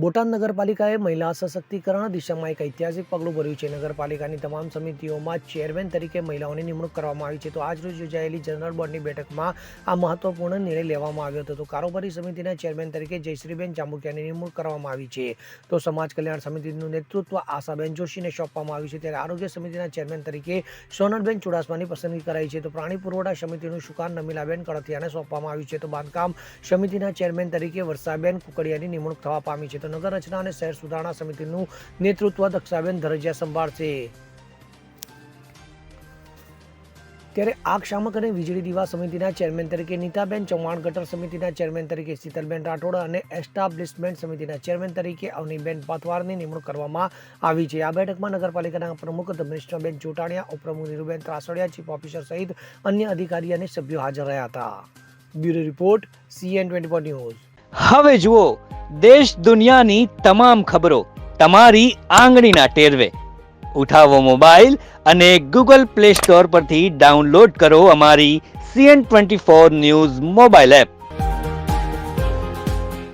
બોટાદ નગરપાલિકાએ મહિલા સશક્તિકરણ દિશામાં એક ઐતિહાસિક પગલું ભર્યું છે. નગરપાલિકાની તમામ સમિતિઓમાં ચેરમેન તરીકે મહિલાઓની નિમણૂક કરવામાં આવી છે. તો આજરોજ યોજાયેલી જનરલ બોર્ડની બેઠકમાં આ મહત્વપૂર્ણ નિર્ણય લેવામાં આવ્યો હતો. તો કારોબારી સમિતિના ચેરમેન તરીકે જયશ્રીબેન જાંબુકિયાની નિમણૂક કરવામાં આવી છે. તો સમાજ કલ્યાણ સમિતિનું નેતૃત્વ આશાબેન જોશીને સોંપવામાં આવ્યું છે. ત્યારે આરોગ્ય સમિતિના ચેરમેન તરીકે સોનલબેન ચુડાસમાની પસંદગી કરાઈ છે. તો પ્રાણી પુરવઠા સમિતિનું સુકાન નમીલાબેન કળથિયાને સોંપવામાં આવ્યું છે. તો બાંધકામ સમિતિના ચેરમેન તરીકે વર્ષાબેન કુકડિયાની નિમણૂક થવા પામી છે. તો નગર રચના અને શહેર સુધારણા સમિતિનું નેતૃત્વ દક્ષાબેન ધરજીયા સંભાળશે. ત્યારે આગ શામક અને વીજળી દીવા સમિતિના ચેરમેન તરીકે નીતાબેન ચૌહાણ, ગટર સમિતિના ચેરમેન તરીકે શીતલબેન રાઠોડ અને એસ્ટાબ્લિશમેન્ટ સમિતિના ચેરમેન તરીકે અવનીબેન પાથવારની નિમણૂક કરવામાં આવી છે. આ બેઠકમાં નગરપાલિકાના પ્રમુખ ધર્મેશબેન ચોટાણિયા, ઉપપ્રમુખ નીરુબેન ત્રાસડિયા, ચીફ ઓફિસર સહિત અન્ય અધિકારી અને સભ્યો હાજર રહ્યા હતા. Bureau report, CN24 news. હવે જુઓ દેશ દુનિયાની તમામ ખબરો તમારી આંગળીના ટેરવે. ઉઠાવો મોબાઈલ અને Google Play Store પરથી ડાઉનલોડ કરો અમારી CN24 ન્યૂઝ મોબાઈલ એપ.